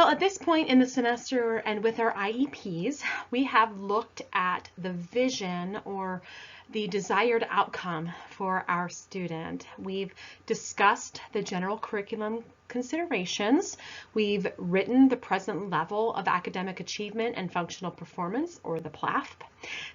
Well, at this point in the semester and with our IEPs, we have looked at the vision or the desired outcome for our student. We've discussed the general curriculum considerations. We've written the present level of academic achievement and functional performance, or the PLAF.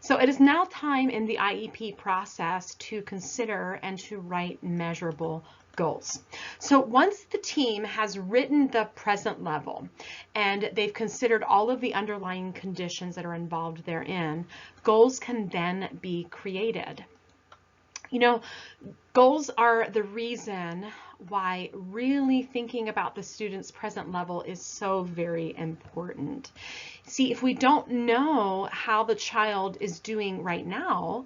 So it is now time in the IEP process to consider and to write measurable goals. So once the team has written the present level and they've considered all of the underlying conditions that are involved therein, goals can then be created. You know, goals are the reason why really thinking about the student's present level is so very important. See, if we don't know how the child is doing right now,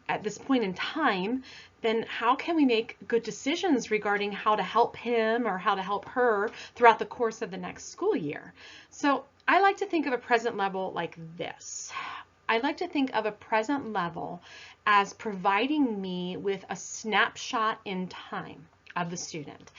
at this point in time, then how can we make good decisions regarding how to help him or how to help her throughout the course of the next school year? So I like to think of a present level like this. I like to think of a present level as providing me with a snapshot in time of the student.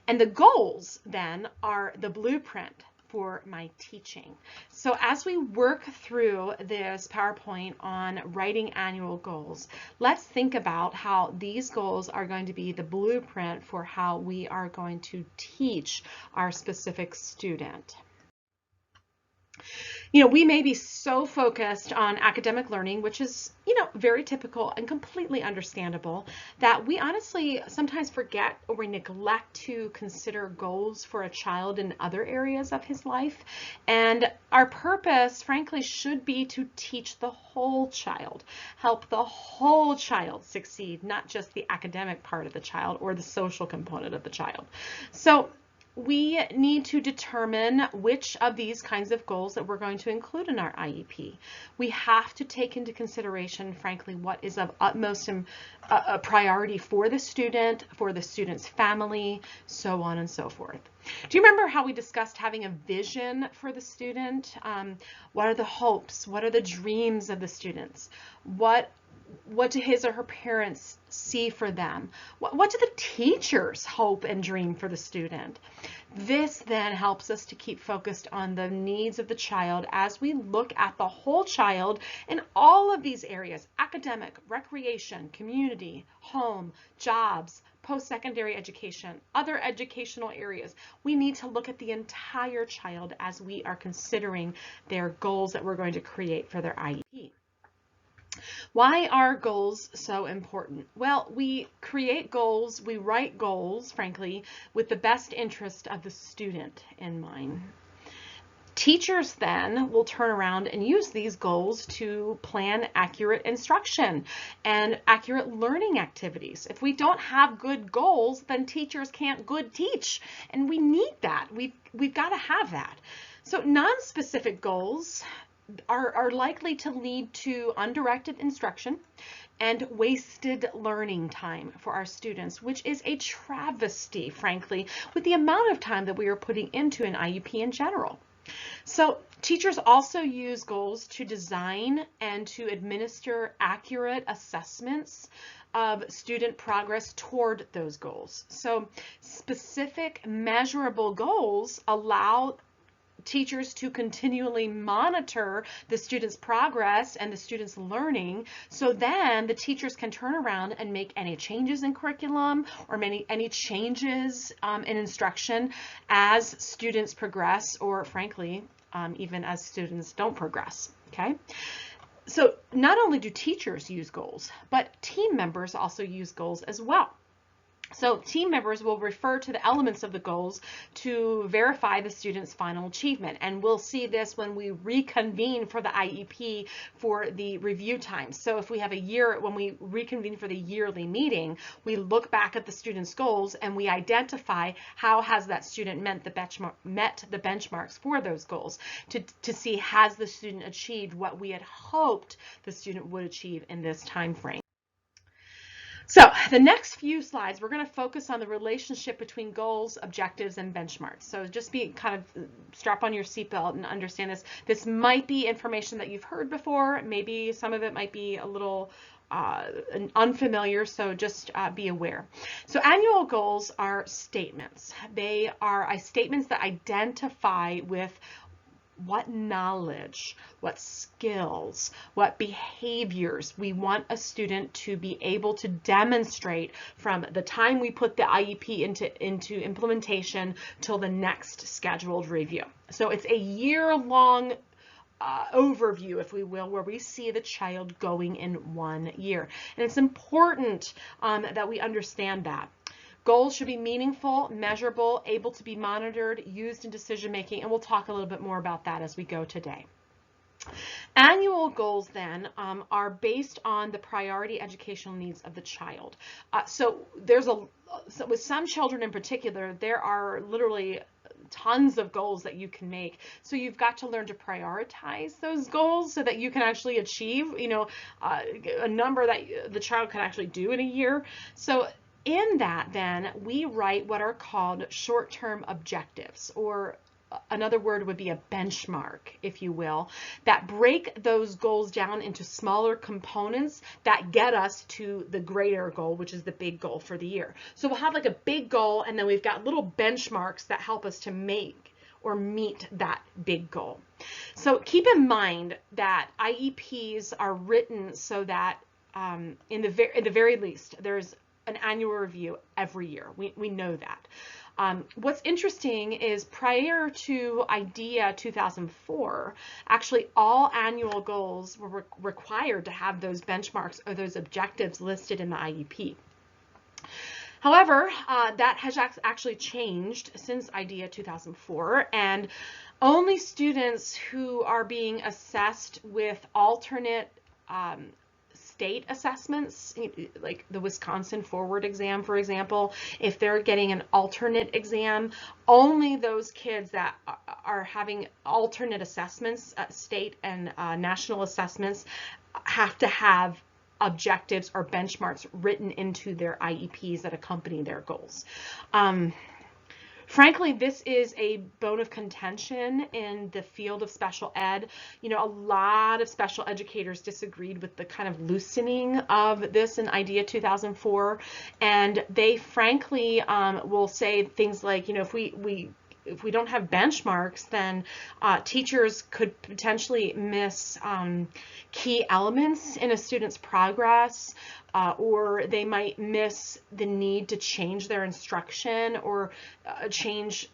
And the goals then are the blueprint for my teaching. So as we work through this PowerPoint on writing annual goals, let's think about how these goals are going to be the blueprint for how we are going to teach our specific student. You know, we may be so focused on academic learning, which is, very typical and completely understandable, that we honestly sometimes forget or we neglect to consider goals for a child in other areas of his life. And our purpose, frankly, should be to teach the whole child, help the whole child succeed, not just the academic part of the child or the social component of the child. So we need to determine which of these kinds of goals that we're going to include in our IEP. We have to take into consideration, frankly, what is of utmost a priority for the student's family, so on and so forth. Do you remember how we discussed having a vision for the student? What are the hopes? What are the dreams of the students? What do his or her parents see for them? What do the teachers hope and dream for the student? This then helps us to keep focused on the needs of the child as we look at the whole child in all of these areas: academic, recreation, community, home, jobs, post-secondary education, other educational areas. We need to look at the entire child as we are considering their goals that we're going to create for their IEP. Why are goals so important? Well, we create goals, we write goals, frankly, with the best interest of the student in mind. Teachers then will turn around and use these goals to plan accurate instruction and accurate learning activities. If we don't have good goals, then teachers can't good teach, and we need that. We've got to have that. So non-specific goals are likely to lead to undirected instruction and wasted learning time for our students, which is a travesty, frankly, with the amount of time that we are putting into an IEP in general. So teachers also use goals to design and to administer accurate assessments of student progress toward those goals. So specific measurable goals allow teachers to continually monitor the student's progress and the student's learning, so then the teachers can turn around and make any changes in curriculum or any changes in instruction as students progress, or frankly, even as students don't progress, okay? So not only do teachers use goals, but team members also use goals as well. So team members will refer to the elements of the goals to verify the student's final achievement. And we'll see this when we reconvene for the IEP for the review time. So if we have when we reconvene for the yearly meeting, we look back at the student's goals and we identify how has that student met the benchmarks for those goals to see has the student achieved what we had hoped the student would achieve in this time frame. So the next few slides, we're going to focus on the relationship between goals, objectives, and benchmarks. So just be kind of strap on your seatbelt and understand this. This might be information that you've heard before. Maybe some of it might be a little unfamiliar, so just be aware. So annual goals are statements. They are statements that identify with what knowledge, what skills, what behaviors we want a student to be able to demonstrate from the time we put the IEP into implementation till the next scheduled review. So it's a year-long overview, if we will, where we see the child going in 1 year. And it's important that we understand that. Goals should be meaningful, measurable, able to be monitored, used in decision making, and we'll talk a little bit more about that as we go today. Annual goals then are based on the priority educational needs of the child. So with some children in particular, there are literally tons of goals that you can make. So you've got to learn to prioritize those goals so that you can actually achieve, a number that the child can actually do in a year. So in that, then, we write what are called short-term objectives, or another word would be a benchmark, if you will, that break those goals down into smaller components that get us to the greater goal, which is the big goal for the year. So we'll have like a big goal, and then we've got little benchmarks that help us to make or meet that big goal. So keep in mind that IEPs are written so that in the very least, there's an annual review every year. We know that. What's interesting is prior to IDEA 2004, actually all annual goals were required to have those benchmarks or those objectives listed in the IEP. However, that has actually changed since IDEA 2004, and only students who are being assessed with alternate state assessments, like the Wisconsin Forward exam, for example, if they're getting an alternate exam, only those kids that are having alternate assessments, state and national assessments, have to have objectives or benchmarks written into their IEPs that accompany their goals. Frankly, this is a bone of contention in the field of special ed. A lot of special educators disagreed with the kind of loosening of this in IDEA 2004, and they frankly will say things like, if we don't have benchmarks, then teachers could potentially miss key elements in a student's progress, or they might miss the need to change their instruction or change,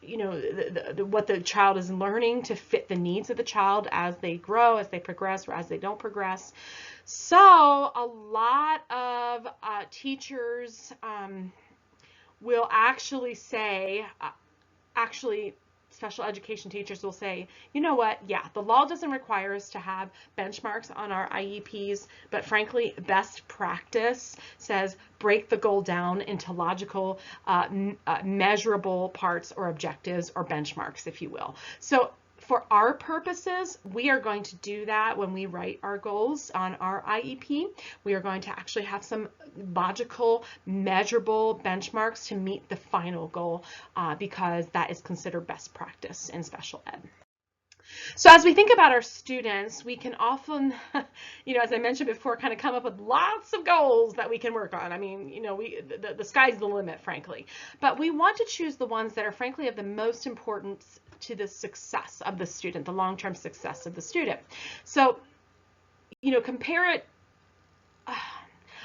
what the child is learning to fit the needs of the child as they grow, as they progress, or as they don't progress. So a lot of teachers will actually say, special education teachers will say, you know what, yeah, the law doesn't require us to have benchmarks on our IEPs, but frankly, best practice says break the goal down into logical, measurable parts or objectives or benchmarks, if you will. So for our purposes, we are going to do that when we write our goals on our IEP. We are going to actually have some logical, measurable benchmarks to meet the final goal because that is considered best practice in special ed. So as we think about our students, we can often, as I mentioned before, kind of come up with lots of goals that we can work on. I mean, the sky's the limit, frankly. But we want to choose the ones that are, frankly, of the most importance to the success of the student, the long-term success of the student. So, compare it.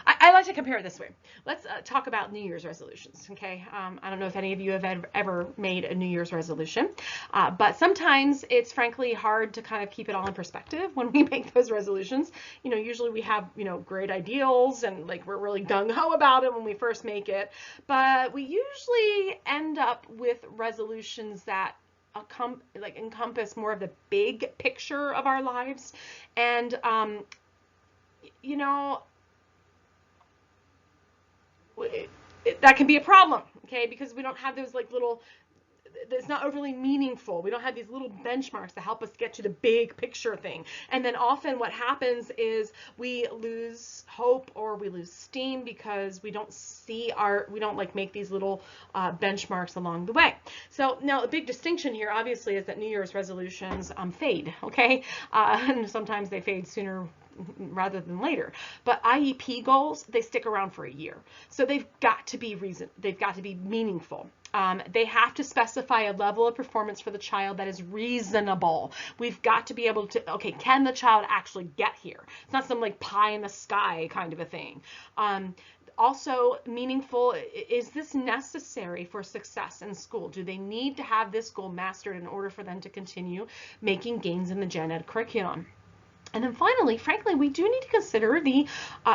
I like to compare it this way. Let's talk about New Year's resolutions, okay? I don't know if any of you have ever made a New Year's resolution, but sometimes it's frankly hard to kind of keep it all in perspective when we make those resolutions. Usually we have, great ideals and like we're really gung-ho about it when we first make it, but we usually end up with resolutions that encompass more of the big picture of our lives. And, that can be a problem, okay, because we don't have those it's not overly meaningful. We don't have these little benchmarks to help us get to the big picture thing. And then often what happens is we lose hope or we lose steam because we don't make these little benchmarks along the way. So now a big distinction here obviously is that New Year's resolutions fade, okay? And sometimes they fade sooner rather than later. But IEP goals, they stick around for a year. So they've got to be meaningful. They have to specify a level of performance for the child that is reasonable. We've got to be able to, okay, can the child actually get here? It's not some like pie in the sky kind of a thing. Also meaningful, is this necessary for success in school? Do they need to have this goal mastered in order for them to continue making gains in the gen ed curriculum? And then finally, frankly, we do need to consider the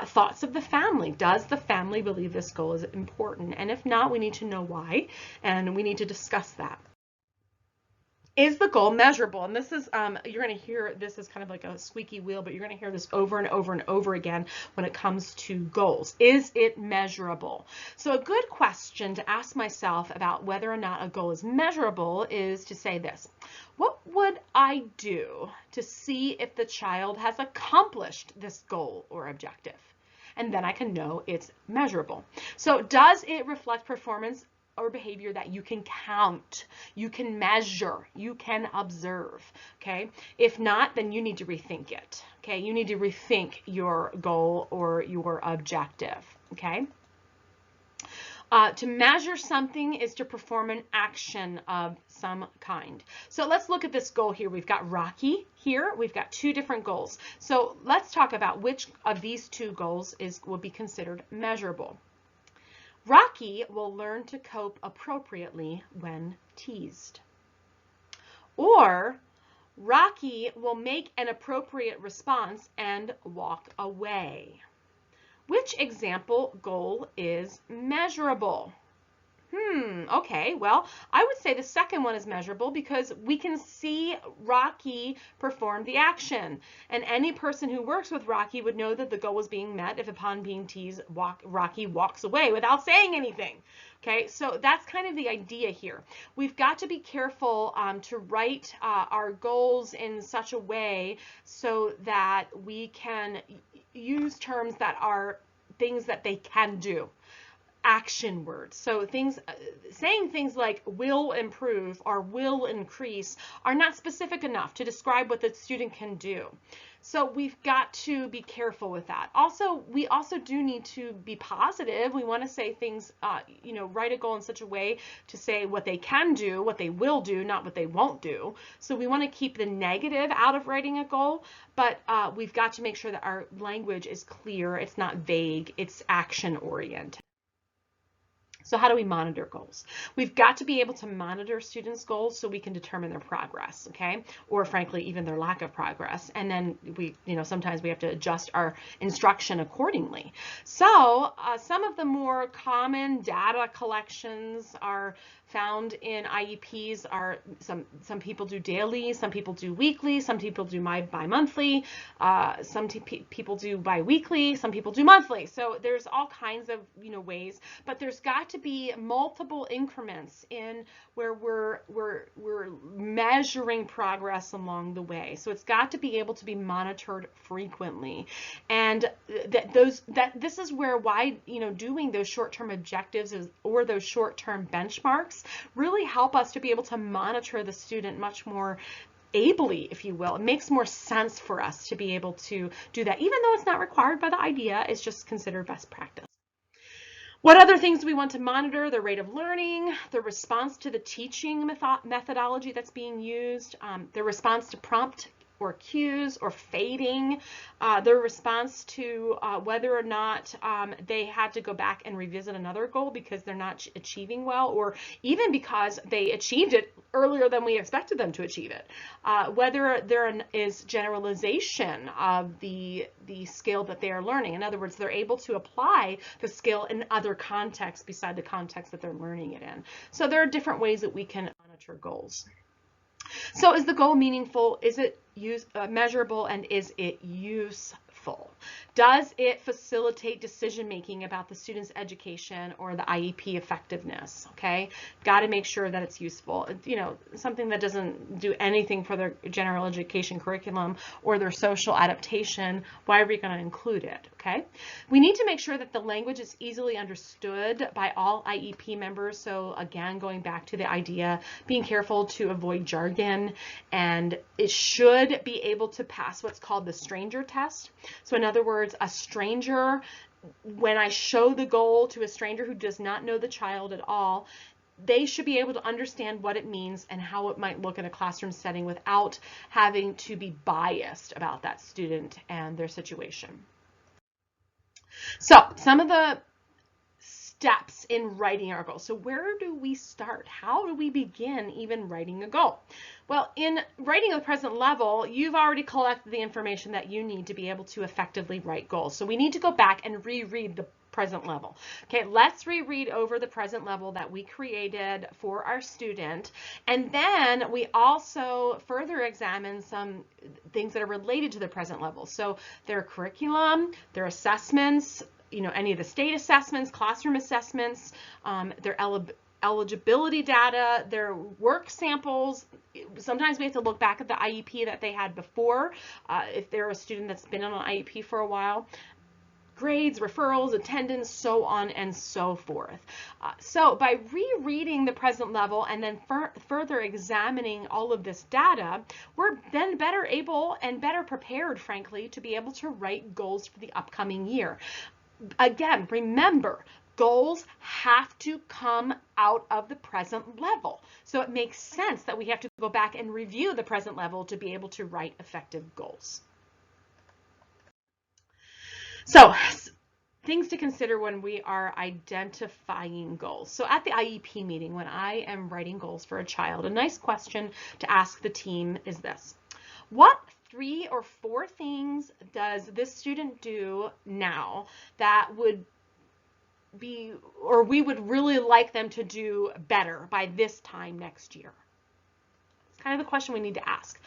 thoughts of the family. Does the family believe this goal is important? And if not, we need to know why, and we need to discuss that. Is the goal measurable? And this is, you're going to hear, this is kind of like a squeaky wheel, but you're going to hear this over and over and over again when it comes to goals. Is it measurable? So a good question to ask myself about whether or not a goal is measurable is to say this: what would I do to see if the child has accomplished this goal or objective? And then I can know it's measurable. So does it reflect performance or behavior that you can count, you can measure, you can observe? Okay. If not, then you need to rethink it. Okay. You need to rethink your goal or your objective. Okay. To measure something is to perform an action of some kind. So let's look at this goal here. We've got Rocky here. We've got two different goals. So let's talk about which of these two goals will be considered measurable. Rocky will learn to cope appropriately when teased. Or Rocky will make an appropriate response and walk away. Which example goal is measurable? Okay, well, I would say the second one is measurable because we can see Rocky perform the action. And any person who works with Rocky would know that the goal was being met if upon being teased, Rocky walks away without saying anything. Okay, so that's kind of the idea here. We've got to be careful to write our goals in such a way so that we can use terms that are things that they can do. Action words. So saying things like will improve or will increase are not specific enough to describe what the student can do. So we've got to be careful with that. Also, we also do need to be positive. We want to say things, write a goal in such a way to say what they can do, what they will do, not what they won't do. So we want to keep the negative out of writing a goal, but we've got to make sure that our language is clear. It's not vague. It's action oriented. So how do we monitor goals? We've got to be able to monitor students' goals so we can determine their progress, okay? Or frankly, even their lack of progress. And then sometimes we have to adjust our instruction accordingly. So some of the more common data collections are found in IEPs are some people do daily, some people do weekly, some people do bi-monthly, some people do bi-weekly, some people do monthly. So there's all kinds of ways, but there's got to be multiple increments in where we're measuring progress along the way. So it's got to be able to be monitored frequently, and this is where doing those short-term objectives or those short-term benchmarks really help us to be able to monitor the student much more ably, if you will. It makes more sense for us to be able to do that, even though it's not required by the IDEA. It's just considered best practice. What other things do we want to monitor? The rate of learning, the response to the teaching methodology that's being used, the response to prompt or cues or fading, their response to whether or not they had to go back and revisit another goal because they're not achieving well, or even because they achieved it earlier than we expected them to achieve it. Whether there is generalization of the skill that they are learning. In other words, they're able to apply the skill in other contexts beside the context that they're learning it in. So there are different ways that we can monitor goals. So is the goal meaningful? Is it measurable, and is it useful? Does it facilitate decision making about the student's education or the IEP effectiveness? Okay, got to make sure that it's useful. Something that doesn't do anything for their general education curriculum or their social adaptation, why are we going to include it? Okay, we need to make sure that the language is easily understood by all IEP members. So again, going back to the idea, being careful to avoid jargon, and it should be able to pass what's called the stranger test. So in other words, a stranger, when I show the goal to a stranger who does not know the child at all, they should be able to understand what it means and how it might look in a classroom setting without having to be biased about that student and their situation. So some of the steps in writing our goal. So where do we start? How do we begin even writing a goal? Well, in writing the present level, you've already collected the information that you need to be able to effectively write goals. So we need to go back and reread the present level. Okay, let's reread over the present level that we created for our student. And then we also further examine some things that are related to the present level. So their curriculum, their assessments, any of the state assessments, classroom assessments, their eligibility data, their work samples. Sometimes we have to look back at the IEP that they had before, if they're a student that's been on an IEP for a while. Grades, referrals, attendance, so on and so forth. So by rereading the present level and then further examining all of this data, we're then better able and better prepared, frankly, to be able to write goals for the upcoming year. Again, remember, goals have to come out of the present level. So it makes sense that we have to go back and review the present level to be able to write effective goals. So things to consider when we are identifying goals. So at the IEP meeting, when I am writing goals for a child, a nice question to ask the team is this: what 3 or 4 things does this student do now that would be, or we would really like them to do better by this time next year? It's kind of the question we need to ask.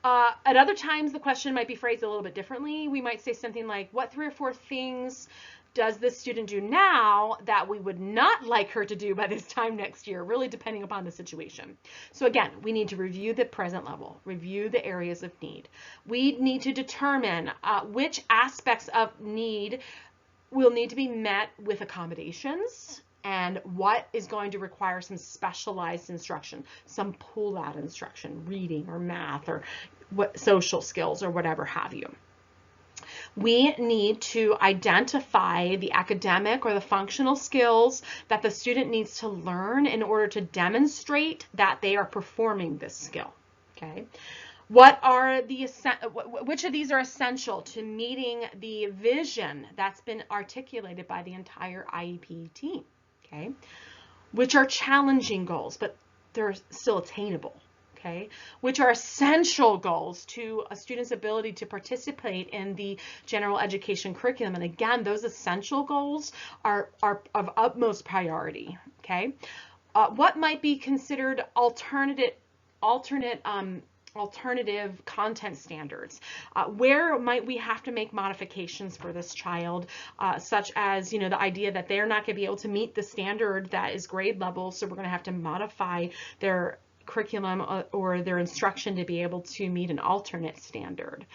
At other times, the question might be phrased a little bit differently. We might say something like, what 3 or 4 things does this student do now that we would not like her to do by this time next year, really depending upon the situation. So again, we need to review the present level, review the areas of need. We need to determine which aspects of need will need to be met with accommodations, and what is going to require some specialized instruction, some pull-out instruction, reading or math or social skills or whatever have you. We need to identify the academic or the functional skills that the student needs to learn in order to demonstrate that they are performing this skill. Okay. Which of these are essential to meeting the vision that's been articulated by the entire IEP team? Okay, which are challenging goals, but they're still attainable. Okay, which are essential goals to a student's ability to participate in the general education curriculum. And again, those essential goals are of utmost priority. Okay, what might be considered alternative content standards? Where might we have to make modifications for this child, such as, the idea that they're not going to be able to meet the standard that is grade level, so we're going to have to modify their curriculum or their instruction to be able to meet an alternate standard.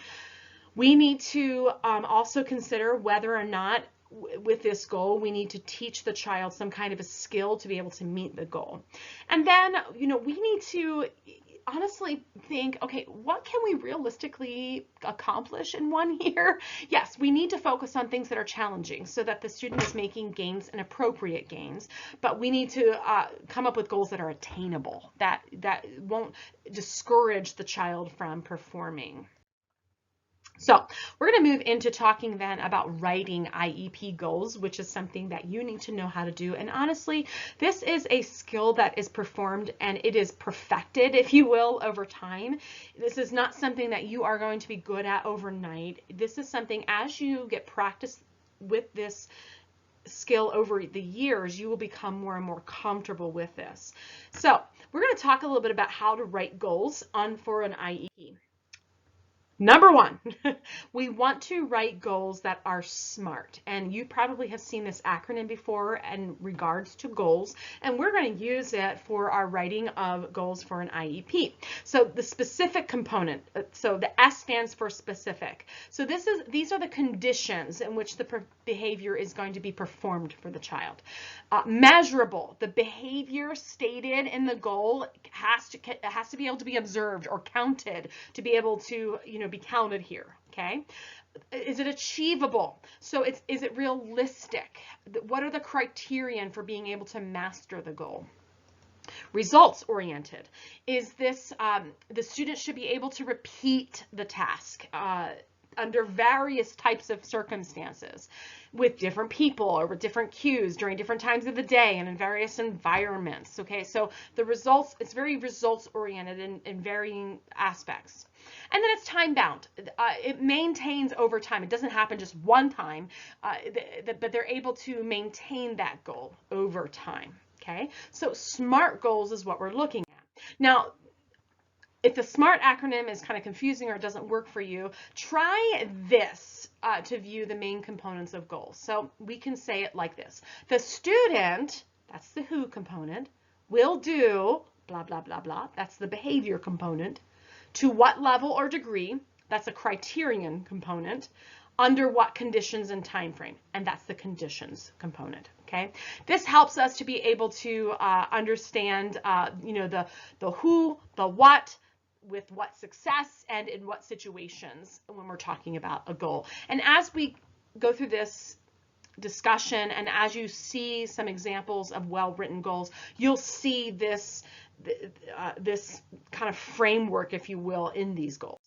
We need to also consider whether or not with this goal, we need to teach the child some kind of a skill to be able to meet the goal. And then, we need to honestly think, okay, what can we realistically accomplish in 1 year? Yes, we need to focus on things that are challenging so that the student is making gains and appropriate gains, but we need to come up with goals that are attainable, that won't discourage the child from performing. So we're going to move into talking then about writing IEP goals, which is something that you need to know how to do. And honestly, this is a skill that is performed and it is perfected, if you will, over time. This is not something that you are going to be good at overnight. This is something, as you get practice with this skill over the years, you will become more and more comfortable with this. So we're going to talk a little bit about how to write goals for an IEP. Number 1, we want to write goals that are SMART. And you probably have seen this acronym before in regards to goals, and we're going to use it for our writing of goals for an IEP. So the specific component, so the S stands for specific. So these are the conditions in which the behavior is going to be performed for the child. Measurable, the behavior stated in the goal has to be able to be observed or counted to be able to, be counted here, okay? Is it achievable? So is it realistic? What are the criterion for being able to master the goal? Results oriented. Is this, the student should be able to repeat the task under various types of circumstances with different people or with different cues during different times of the day and in various environments. Okay, so the results, it's very results oriented in varying aspects. And then it's time bound. It maintains over time. It doesn't happen just one time, but they're able to maintain that goal over time. Okay, so SMART goals is what we're looking at. Now, if the SMART acronym is kind of confusing or doesn't work for you, try this to view the main components of goals. So we can say it like this. The student, that's the who component, will do blah, blah, blah, blah. That's the behavior component. To what level or degree, that's a criterion component. Under what conditions and time frame, and that's the conditions component. Okay, this helps us to be able to understand, the who, the what, with what success, and in what situations when we're talking about a goal. And as we go through this discussion, and as you see some examples of well-written goals, you'll see this kind of framework, if you will, in these goals.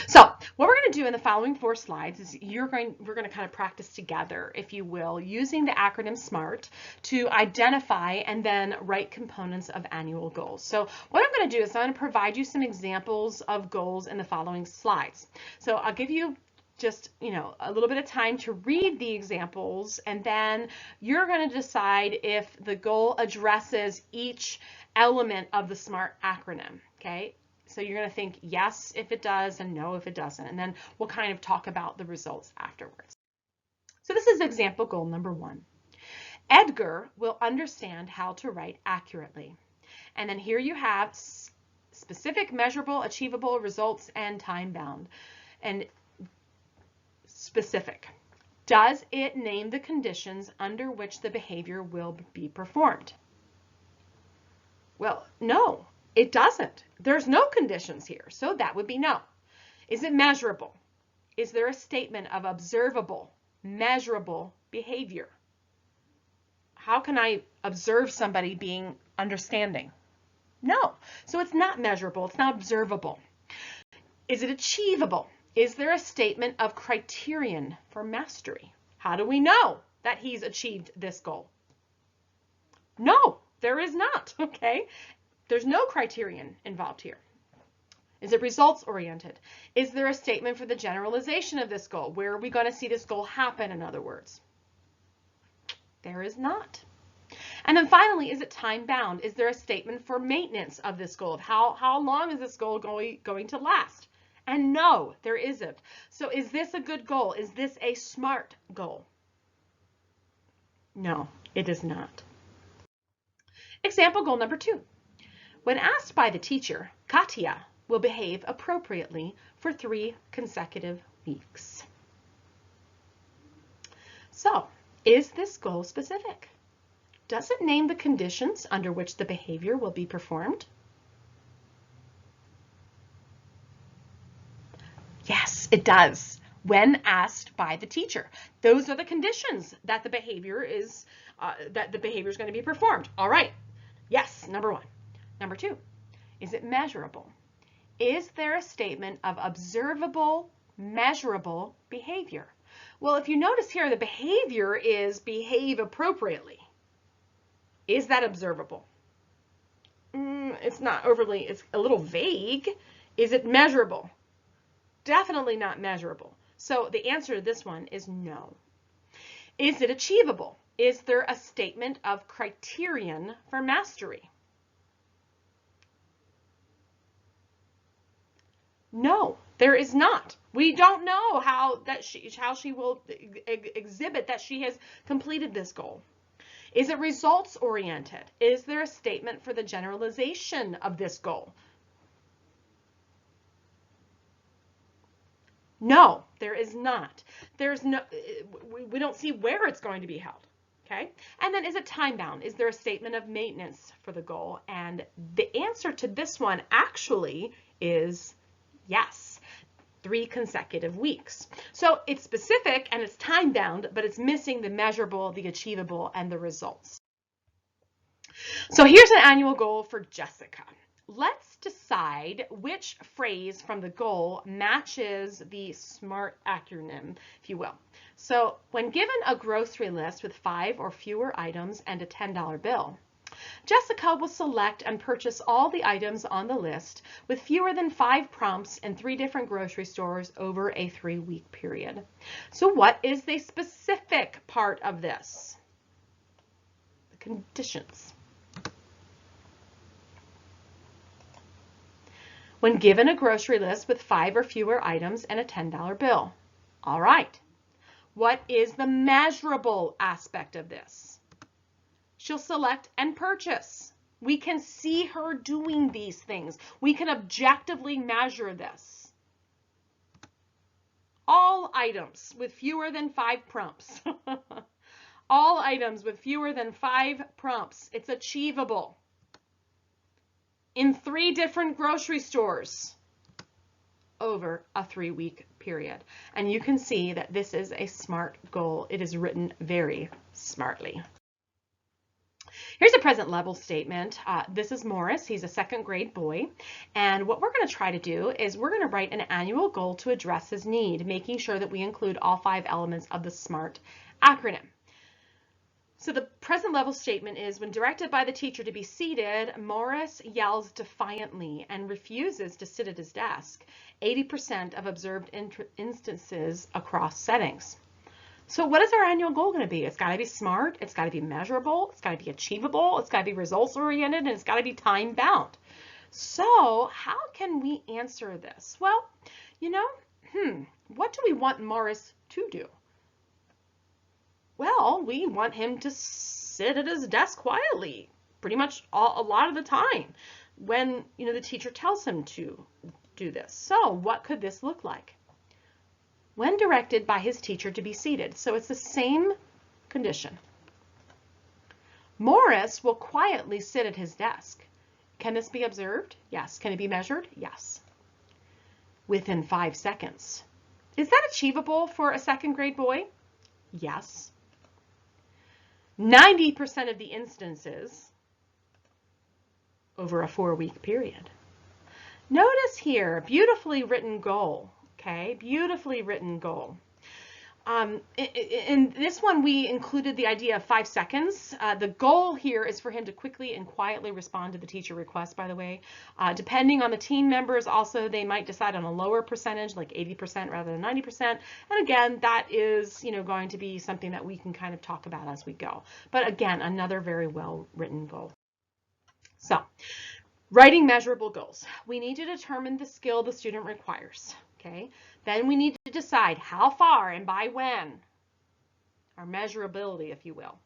So what we're going to do in the following 4 slides is we're going to kind of practice together, if you will, using the acronym SMART to identify and then write components of annual goals. So what I'm going to do is I'm going to provide you some examples of goals in the following slides. So I'll give you just, a little bit of time to read the examples, and then you're going to decide if the goal addresses each element of the SMART acronym, okay? So you're going to think yes if it does and no if it doesn't, and then we'll kind of talk about the results afterwards. So this is example goal number 1. Edgar will understand how to write accurately. And then here you have specific, measurable, achievable results, and time bound. And specific. Does it name the conditions under which the behavior will be performed? Well, no. It doesn't. There's no conditions here, so that would be no. Is it measurable? Is there a statement of observable, measurable behavior? How can I observe somebody being understanding? No. So it's not measurable. It's not observable. Is it achievable? Is there a statement of criterion for mastery? How do we know that he's achieved this goal? No, there is not, okay? There's no criterion involved here. Is it results oriented? Is there a statement for the generalization of this goal? Where are we going to see this goal happen, in other words? There is not. And then finally, is it time bound? Is there a statement for maintenance of this goal? How long is this goal going to last? And no, there isn't. So is this a good goal? Is this a SMART goal? No, it is not. Example goal number 2. When asked by the teacher, Katya will behave appropriately for 3 consecutive weeks. So, is this goal specific? Does it name the conditions under which the behavior will be performed? Yes, it does. When asked by the teacher. Those are the conditions that the behavior is going to be performed. All right. Yes, number 1. Number 2, is it measurable? Is there a statement of observable, measurable behavior? Well, if you notice here, the behavior is behave appropriately. Is that observable? It's not overly, it's a little vague. Is it measurable? Definitely not measurable. So the answer to this one is no. Is it achievable? Is there a statement of criterion for mastery? No, there is not. We don't know how she will exhibit that she has completed this goal. Is it results oriented? Is there a statement for the generalization of this goal? No, there is not. There's no, we don't see where it's going to be held. Okay. And then is it time bound? Is there a statement of maintenance for the goal? And the answer to this one actually is yes. 3 consecutive weeks. So it's specific and it's time bound, but it's missing the measurable, the achievable, and the results. So here's an annual goal for Jessica. Let's decide which phrase from the goal matches the SMART acronym, if you will. So when given a grocery list with 5 or fewer items and a $10 bill, Jessica will select and purchase all the items on the list with fewer than 5 prompts in 3 different grocery stores over a 3-week period. So what is the specific part of this? The conditions. When given a grocery list with 5 or fewer items and a $10 bill. All right. What is the measurable aspect of this? She'll select and purchase. We can see her doing these things. We can objectively measure this. All items with fewer than 5 prompts. All items with fewer than 5 prompts. It's achievable. In 3 different grocery stores over a 3-week period. And you can see that this is a SMART goal. It is written very smartly. Here's a present level statement. This is Morris. He's a 2nd grade boy. And what we're going to try to do is we're going to write an annual goal to address his need, making sure that we include all 5 elements of the SMART acronym. So the present level statement is, when directed by the teacher to be seated, Morris yells defiantly and refuses to sit at his desk. 80% of observed instances across settings. So what is our annual goal going to be? It's got to be SMART, it's got to be measurable, it's got to be achievable, it's got to be results oriented, and it's got to be time bound. So how can we answer this? Well, what do we want Morris to do? Well, we want him to sit at his desk quietly, pretty much a lot of the time when, the teacher tells him to do this. So what could this look like? When directed by his teacher to be seated. So it's the same condition. Morris will quietly sit at his desk. Can this be observed? Yes. Can it be measured? Yes. Within 5 seconds. Is that achievable for a 2nd grade boy? Yes. 90% of the instances over a 4-week period. Notice here, beautifully written goal, okay? Beautifully written goal. In this one, we included the idea of 5 seconds. The goal here is for him to quickly and quietly respond to the teacher request, by the way. Depending on the team members, also, they might decide on a lower percentage, like 80% rather than 90%. And again, that is, going to be something that we can kind of talk about as we go. But again, another very well-written goal. So, writing measurable goals. We need to determine the skill the student requires. Okay, then we need to decide how far and by when, our measurability, if you will.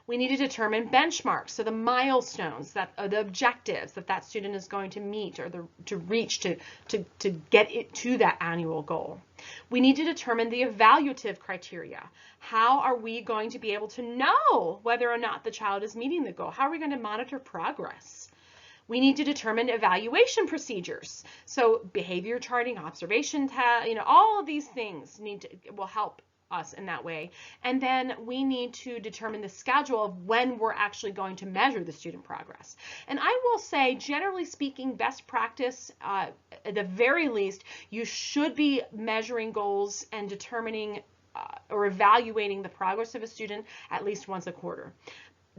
We need to determine benchmarks, so the milestones, the objectives that student is going to meet or to reach to get it to that annual goal. We need to determine the evaluative criteria. How are we going to be able to know whether or not the child is meeting the goal? How are we going to monitor progress? We need to determine evaluation procedures. So behavior charting, observation, all of these things will help us in that way. And then we need to determine the schedule of when we're actually going to measure the student progress. And I will say, generally speaking, best practice, at the very least, you should be measuring goals and determining or evaluating the progress of a student at least once a quarter.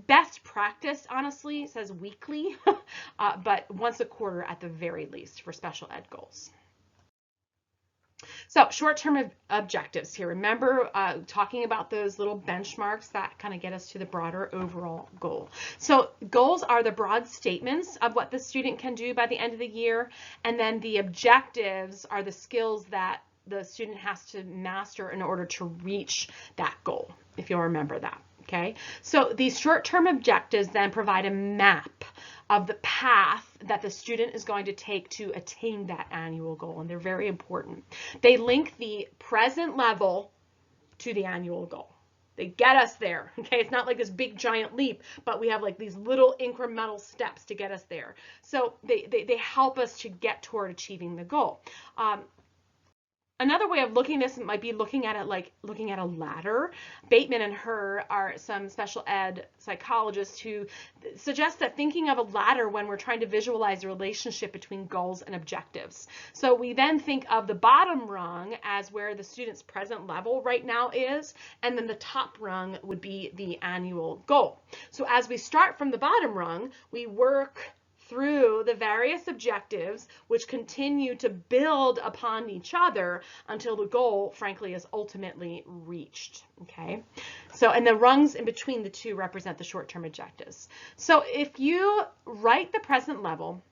Best practice, honestly, says weekly, but once a quarter at the very least for special ed goals. So short-term objectives here. Remember talking about those little benchmarks that kind of get us to the broader overall goal. So goals are the broad statements of what the student can do by the end of the year, and then the objectives are the skills that the student has to master in order to reach that goal, if you'll remember that. Okay, so these short-term objectives then provide a map of the path that the student is going to take to attain that annual goal, and they're very important. They link the present level to the annual goal. They get us there, okay? It's not like this big giant leap, but we have like these little incremental steps to get us there. So they help us to get toward achieving the goal. Another way of looking at this might be looking at it like looking at a ladder. Bateman and her are some special ed psychologists who suggest that thinking of a ladder when we're trying to visualize the relationship between goals and objectives. So we then think of the bottom rung as where the student's present level right now is, and then the top rung would be the annual goal. So as we start from the bottom rung, we work through the various objectives which continue to build upon each other until the goal, frankly, is ultimately reached. Okay, so and the rungs in between the two represent the short-term objectives. So if you write the present level,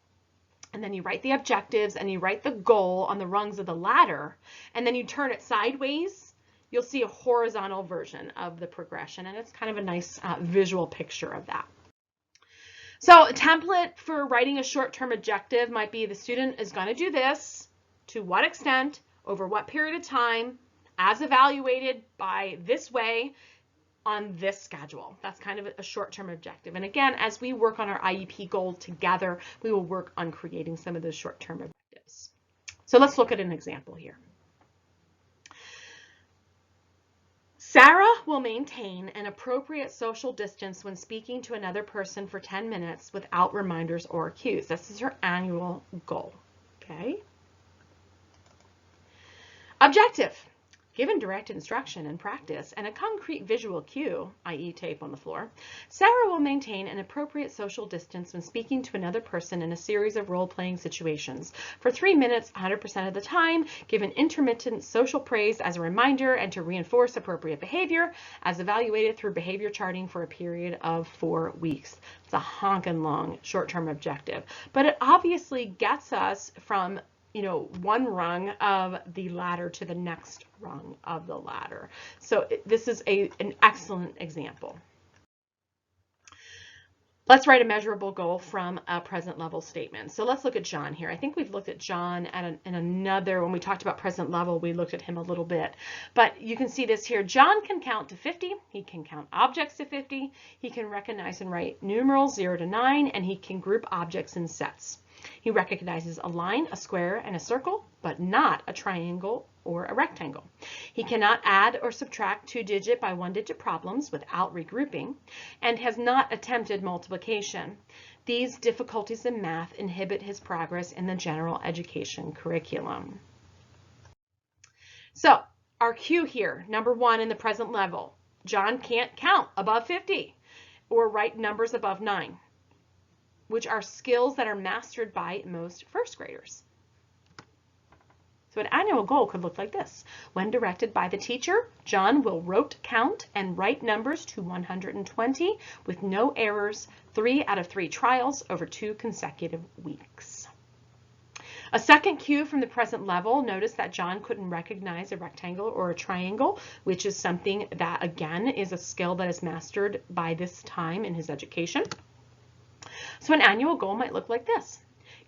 and then you write the objectives and you write the goal on the rungs of the ladder, and then you turn it sideways, you'll see a horizontal version of the progression, and it's kind of a nice visual picture of that. So a template for writing a short-term objective might be the student is going to do this, to what extent, over what period of time, as evaluated by this way, on this schedule. That's kind of a short-term objective. And again, as we work on our IEP goal together, we will work on creating some of those short-term objectives. So let's look at an example here. Sarah will maintain an appropriate social distance when speaking to another person for 10 minutes without reminders or cues. This is her annual goal. Okay. Objective. Given direct instruction and practice and a concrete visual cue, i.e. tape on the floor, Sarah will maintain an appropriate social distance when speaking to another person in a series of role-playing situations for 3 minutes 100% of the time, given intermittent social praise as a reminder and to reinforce appropriate behavior as evaluated through behavior charting for a period of 4 weeks. It's a honkin' long short-term objective, but it obviously gets us from one rung of the ladder to the next rung of the ladder. So this is an excellent example. Let's write a measurable goal from a present level statement. So let's look at John here. I think we've looked at John in another, when we talked about present level, we looked at him a little bit. But you can see this here. John can count to 50. He can count objects to 50. He can recognize and write numerals 0 to 9, and he can group objects in sets. He recognizes a line, a square, and a circle, but not a triangle or a rectangle. He cannot add or subtract 2-digit by 1-digit problems without regrouping, and has not attempted multiplication. These difficulties in math inhibit his progress in the general education curriculum. So our cue here, number 1 in the present level, John can't count above 50 or write numbers above 9. Which are skills that are mastered by most first graders. So an annual goal could look like this. When directed by the teacher, John will rote count and write numbers to 120 with no errors, 3 out of 3 trials over 2 consecutive weeks. A second cue from the present level, notice that John couldn't recognize a rectangle or a triangle, which is something that, again, is a skill that is mastered by this time in his education. So an annual goal might look like this.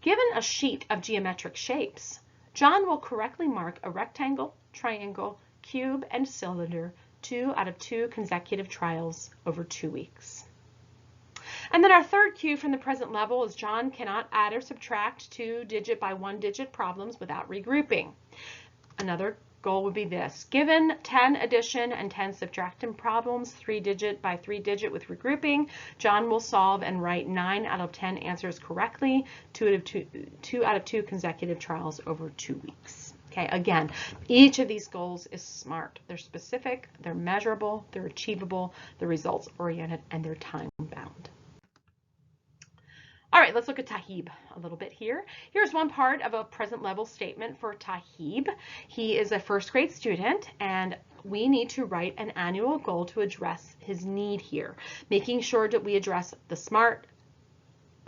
Given a sheet of geometric shapes, John will correctly mark a rectangle, triangle, cube, and cylinder 2 out of 2 consecutive trials over 2 weeks. And then our third cue from the present level is John cannot add or subtract 2-digit by 1-digit problems without regrouping. Another goal would be this. Given 10 addition and 10 subtraction problems, 3-digit by 3-digit with regrouping, John will solve and write 9 out of 10 answers correctly, 2 out of 2 consecutive trials over 2 weeks. Okay, again, each of these goals is SMART. They're specific, they're measurable, they're achievable, they're results oriented, and they're time bound. All right, let's look at Tahib a little bit here. Here's one part of a present level statement for Tahib. He is a first grade student, and we need to write an annual goal to address his need here, making sure that we address the SMART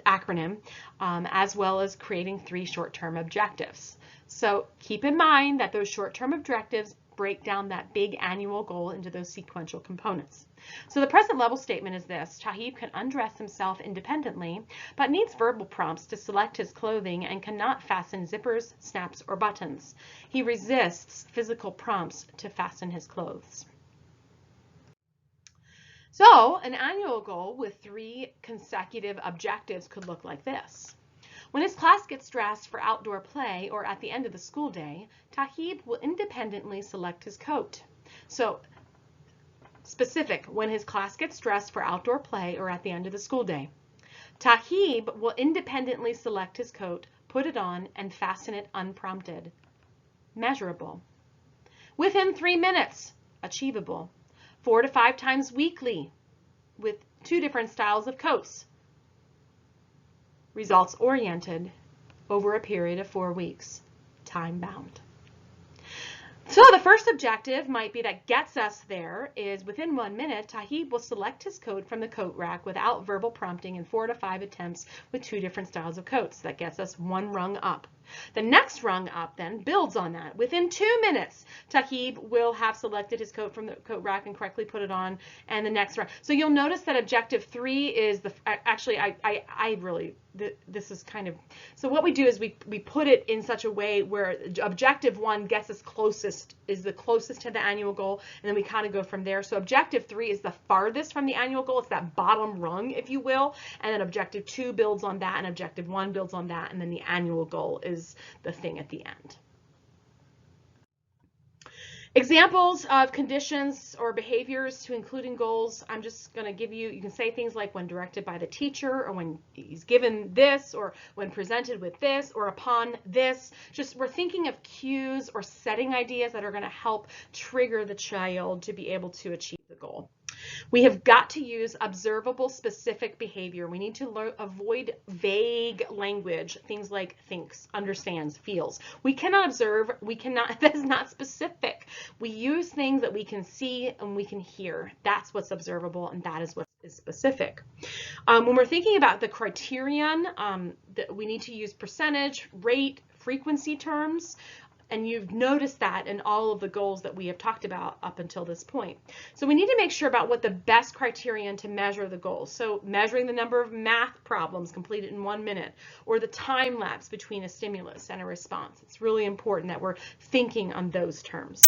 acronym, as well as creating 3 short-term objectives. So keep in mind that those short-term objectives break down that big annual goal into those sequential components. So the present level statement is this. Tahib can undress himself independently, but needs verbal prompts to select his clothing and cannot fasten zippers, snaps, or buttons. He resists physical prompts to fasten his clothes. So an annual goal with 3 consecutive objectives could look like this. When his class gets dressed for outdoor play or at the end of the school day, Tahib will independently select his coat. So specific, when his class gets dressed for outdoor play or at the end of the school day. Tahib will independently select his coat, put it on, and fasten it unprompted. Measurable. Within 3 minutes. Achievable. 4 to 5 times weekly with 2 different styles of coats. Results oriented over a period of 4 weeks. Time bound. So the first objective might be that gets us there is within 1 minute, Tahib will select his coat from the coat rack without verbal prompting in 4 to 5 attempts with 2 different styles of coats. That gets us 1 rung up. The next rung up then builds on that. Within 2 minutes, Tahib will have selected his coat from the coat rack and correctly put it on, and the next rung. So you'll notice that objective 3 is the, actually I really, this is kind of, so what we do is we put it in such a way where objective 1 gets us closest, is the closest to the annual goal, and then we kind of go from there. So objective 3 is the farthest from the annual goal. It's that bottom rung, if you will, and then objective 2 builds on that, and objective 1 builds on that, and then the annual goal is the thing at the end. Examples of conditions or behaviors to include in goals. I'm just going to give you, you can say things like when directed by the teacher, or when he's given this, or when presented with this, or upon this. Just we're thinking of cues or setting ideas that are going to help trigger the child to be able to achieve the goal. We have got to use observable specific behavior. We need to avoid vague language, things like thinks, understands, feels. We cannot observe, we cannot, that is not specific. We use things that we can see and we can hear. That's what's observable, and that is what is specific. When we're thinking about the criterion, we need to use percentage, rate, frequency terms. And you've noticed that in all of the goals that we have talked about up until this point. So we need to make sure about what the best criterion to measure the goals. So measuring the number of math problems completed in 1 minute, or the time lapse between a stimulus and a response. It's really important that we're thinking on those terms.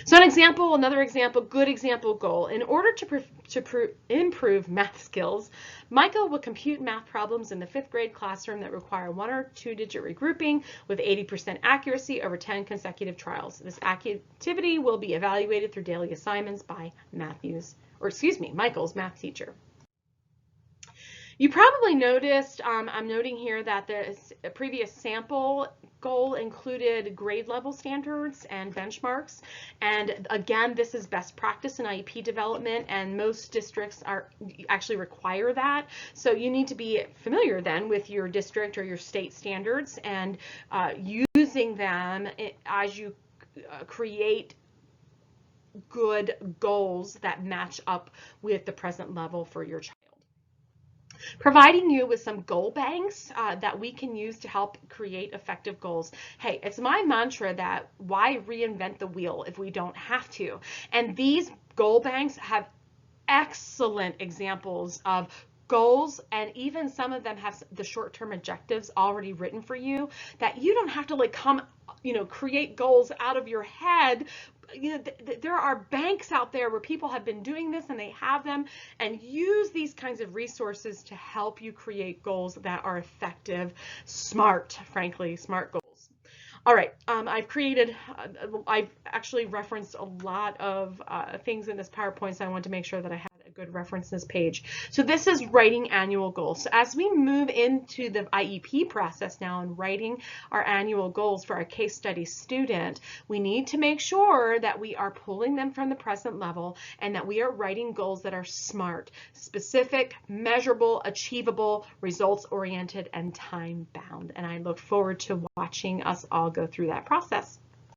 So an example, another example, good example goal. In order to improve math skills, Michael will compute math problems in the 5th grade classroom that require 1 or 2 digit regrouping with 80% accuracy over 10 consecutive trials. This activity will be evaluated through daily assignments by Michael's math teacher. You probably noticed, I'm noting here that the previous sample goal included grade level standards and benchmarks. And again, this is best practice in IEP development, and most districts actually require that. So you need to be familiar then with your district or your state standards and using them as you create good goals that match up with the present level for your child. Providing you with some goal banks that we can use to help create effective goals. Hey, it's my mantra that why reinvent the wheel if we don't have to? And these goal banks have excellent examples of goals, and even some of them have the short-term objectives already written for you, that you don't have to like create goals out of your head. There are banks out there where people have been doing this and they have them, and use these kinds of resources to help you create goals that are effective, smart, frankly, smart goals. All right, I've actually referenced a lot of things in this PowerPoint, so I want to make sure that I had a good references page. So this is writing annual goals. So as we move into the IEP process now and writing our annual goals for our case study student, we need to make sure that we are pulling them from the present level and that we are writing goals that are smart, specific, measurable, achievable, results-oriented, and time-bound. And I look forward to watching us all go through that process.